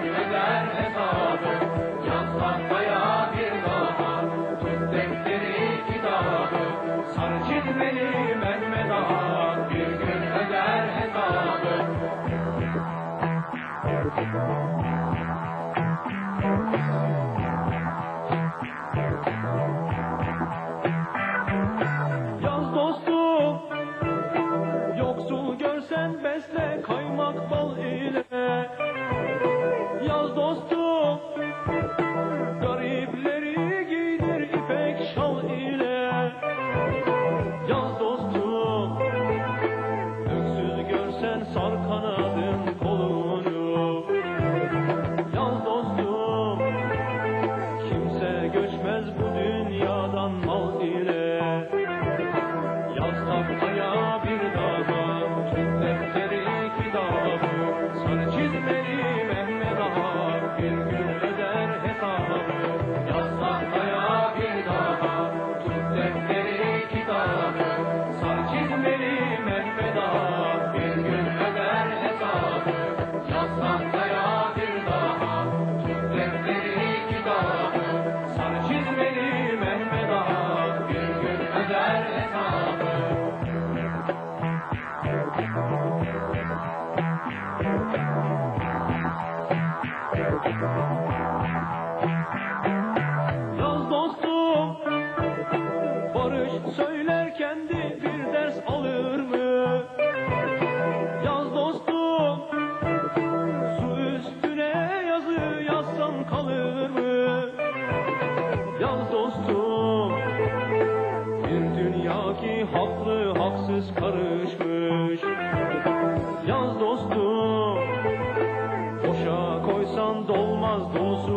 gün öder hesabı. Yaz tahtaya bir daha, tut defteri kitabı. Sarı çizmeli Mehmet Ağa bir gün öder hesabı. Yaz dostum, yoksul görsen besle kaymak bal ile. Yaz dostum, garipleri giydir ipek şal ile. Yaz dostum, öksüz görsen sar kanadın kolunu. Yaz dostum, kimse göçmez bu dünyadan mal ile. Yaz tahtaya bir daha, tut defteri kitabı. Sarı çizmeli Mehmet Ağa bir gün öder hesabı. Yaz tahtaya bir daha, tut defteri kitabı. Sarı çizmeli Mehmet Ağa bir gün öder hesabı. Yaz tahtaya bir daha, tut defteri kitabı. Sarı çizmeli Mehmet Ağa bir gün öder hesabı. Yaz dostum, barış söyler kendi bir ders alır mı? Yaz dostum, su üstüne yazı yazsan kalır mı? Yaz dostum, bir dünya ki haklı haksız karışmış. Yaz dostum, boşa koysan dolmaz dolusu